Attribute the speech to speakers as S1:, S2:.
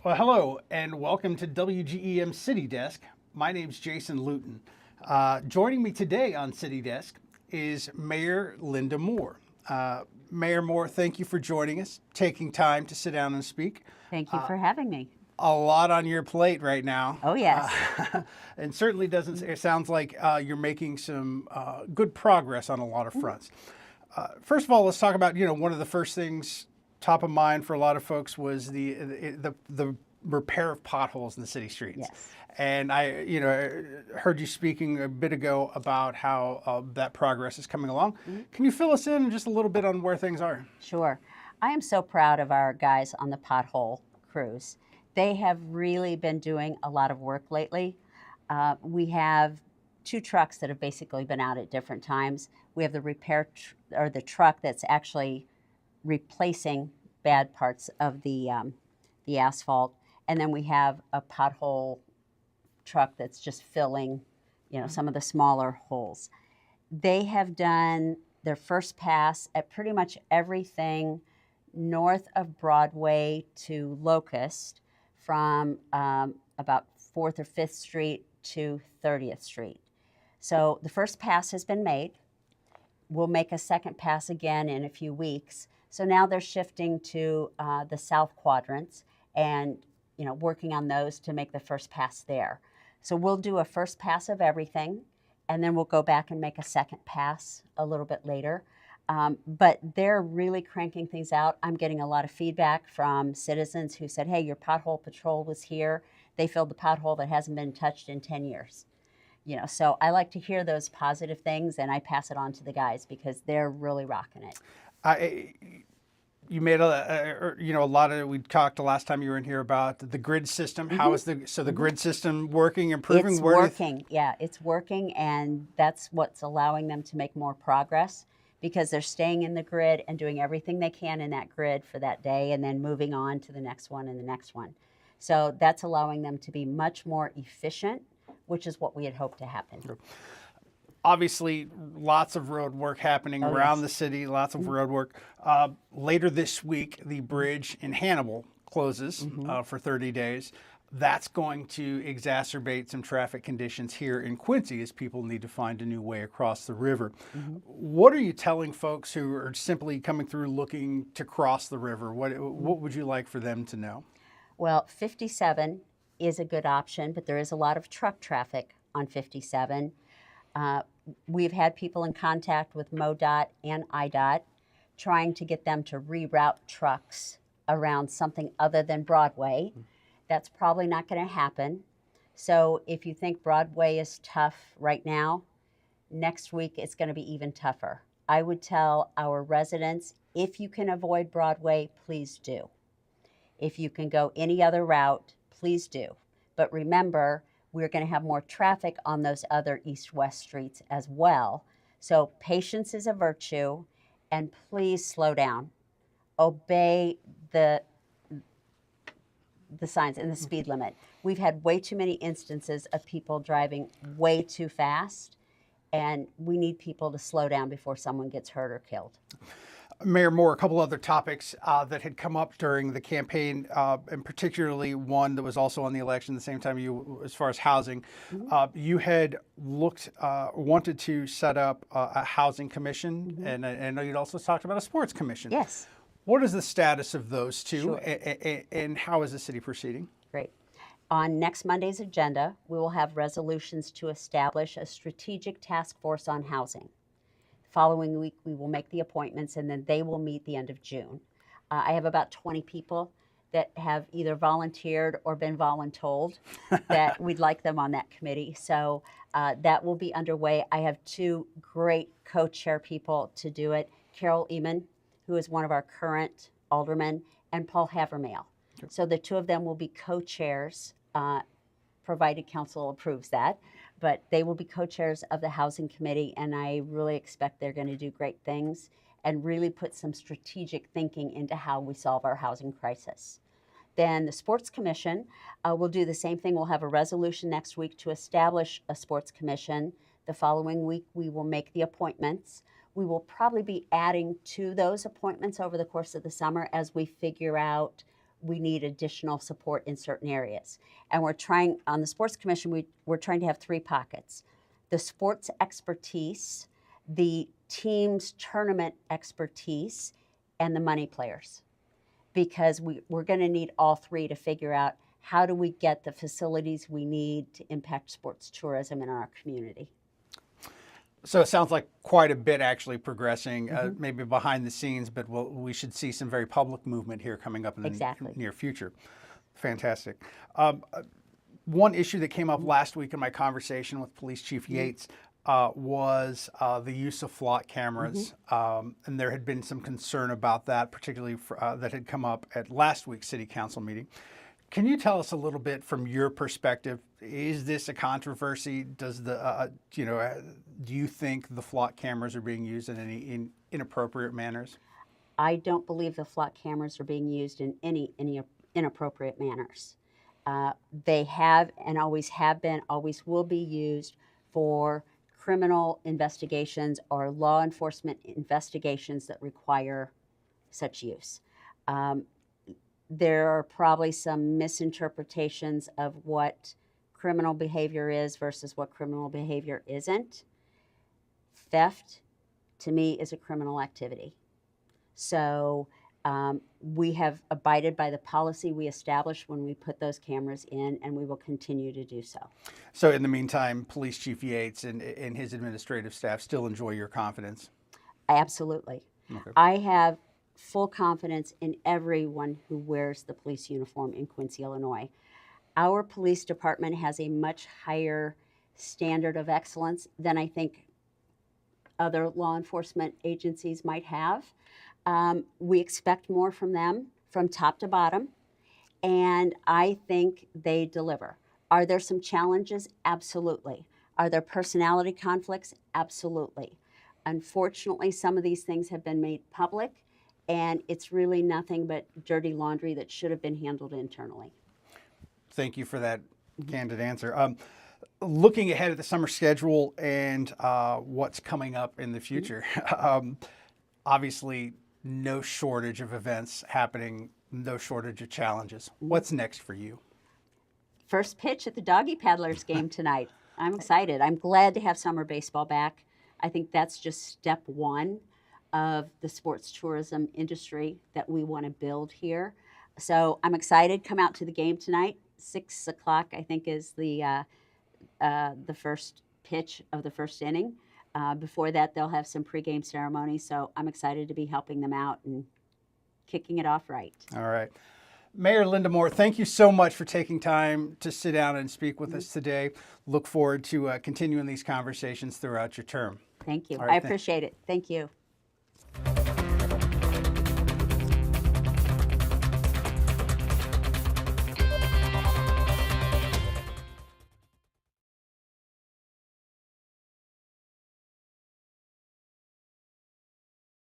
S1: Well, hello and welcome to WGEM City Desk. My name's Jason Luton. Joining me today on City Desk is Mayor Linda Moore. Mayor Moore, thank you for joining us, taking time to sit down and speak.
S2: Thank you for having me.
S1: A lot on your plate right now.
S2: Oh, yes.
S1: And certainly doesn't, it sounds like you're making some good progress on a lot of fronts. First of all, let's talk about, one of the first things top of mind for a lot of folks was the repair of potholes in the city streets.
S2: Yes.
S1: And I, heard you speaking a bit ago about how that progress is coming along. Can you fill us in just a little bit on where things are?
S2: Sure. I am so proud of our guys on the pothole crews. They have really been doing a lot of work lately. We have two trucks that have basically been out at different times. We have the the truck that's actually replacing bad parts of the asphalt, and then we have a pothole truck that's just filling, some of the smaller holes. They have done their first pass at pretty much everything north of Broadway to Locust, from about 4th or 5th Street to 30th Street. So the first pass has been made. We'll make a second pass again in a few weeks. So now they're shifting to the south quadrants and working on those to make the first pass there. So we'll do a first pass of everything, and then we'll go back and make a second pass a little bit later. But they're really cranking things out. I'm getting a lot of feedback from citizens who said, hey, your pothole patrol was here. They filled the pothole that hasn't been touched in 10 years. So I like to hear those positive things, and I pass it on to the guys because they're really rocking it.
S1: You made a lot of, we talked the last time you were in here about the grid system. How is the grid system working, improving?
S2: It's working. Yeah, it's working, and that's what's allowing them to make more progress because they're staying in the grid and doing everything they can in that grid for that day and then moving on to the next one and the next one. So that's allowing them to be much more efficient, which is what we had hoped to happen.
S1: Obviously, lots of road work happening around the city, lots of road work. Later this week, the bridge in Hannibal closes for 30 days. That's going to exacerbate some traffic conditions here in Quincy as people need to find a new way across the river. What are you telling folks who are simply coming through looking to cross the river? What would you like for them to know?
S2: Well, 57 is a good option, but there is a lot of truck traffic on 57. We've had people in contact with MoDOT and IDOT trying to get them to reroute trucks around something other than Broadway. That's probably not going to happen. So if you think Broadway is tough right now, next week it's going to be even tougher. I would tell our residents, if you can avoid Broadway, please do. If you can go any other route, please do. But remember, we're going to have more traffic on those other east-west streets as well. So patience is a virtue, and please slow down. Obey the signs and the speed limit. We've had way too many instances of people driving way too fast, and we need people to slow down before someone gets hurt or killed.
S1: Mayor Moore, a couple other topics that had come up during the campaign, and particularly one that was also on the election at the same time you, as far as housing. You had wanted to set up a housing commission, and I know you'd also talked about a sports commission.
S2: Yes.
S1: What is the status of those two,
S2: Sure.
S1: and how is the city proceeding?
S2: Great. On next Monday's agenda, we will have resolutions to establish a strategic task force on housing. Following week, we will make the appointments, and then they will meet the end of June. I have about 20 people that have either volunteered or been voluntold that we'd like them on that committee. So that will be underway. I have two great co-chair people to do it, Carol Eman, who is one of our current aldermen, and Paul Havermael. Sure. So the two of them will be co-chairs, provided council approves that. But they will be co-chairs of the Housing Committee, and I really expect they're going to do great things and really put some strategic thinking into how we solve our housing crisis. Then the Sports Commission will do the same thing. We'll have a resolution next week to establish a Sports Commission. The following week, we will make the appointments. We will probably be adding to those appointments over the course of the summer as we figure out we need additional support in certain areas. And we're trying, on the Sports Commission, we're trying to have 3 pockets. The sports expertise, the team's tournament expertise, and the money players. Because we're going to need all 3 to figure out how do we get the facilities we need to impact sports tourism in our community.
S1: So it sounds like quite a bit actually progressing, maybe behind the scenes, but we should see some very public movement here coming up in the near future. Fantastic. One issue that came up last week in my conversation with Police Chief Yates was the use of flock cameras. And there had been some concern about that, particularly that had come up at last week's City Council meeting. Can you tell us a little bit from your perspective? Is this a controversy? Does the do you think the flock cameras are being used in any inappropriate manners?
S2: I don't believe the flock cameras are being used in any inappropriate manners. They have and always have been, always will be used for criminal investigations or law enforcement investigations that require such use. There are probably some misinterpretations of what criminal behavior is versus what criminal behavior isn't. Theft, to me, is a criminal activity. So we have abided by the policy we established when we put those cameras in, and we will continue to do so.
S1: So in the meantime, Police Chief Yates and his administrative staff still enjoy your confidence?
S2: Absolutely. Okay. I have full confidence in everyone who wears the police uniform in Quincy, Illinois. Our police department has a much higher standard of excellence than I think other law enforcement agencies might have. We expect more from them from top to bottom, and I think they deliver. Are there some challenges? Absolutely. Are there personality conflicts? Absolutely. Unfortunately, some of these things have been made public, and it's really nothing but dirty laundry that should have been handled internally.
S1: Thank you for that candid answer. Looking ahead at the summer schedule and what's coming up in the future, obviously no shortage of events happening, no shortage of challenges. What's next for you?
S2: First pitch at the Doggy Paddlers game tonight. I'm excited. I'm glad to have summer baseball back. I think that's just step 1 of the sports tourism industry that we want to build here. So I'm excited. Come out to the game tonight. 6 o'clock, I think, is the first pitch of the first inning. Before that, they'll have some pregame ceremonies. So I'm excited to be helping them out and kicking it off right.
S1: All right. Mayor Linda Moore, thank you so much for taking time to sit down and speak with us today. Look forward to continuing these conversations throughout your term.
S2: Thank you. Right, I appreciate it. Thank you.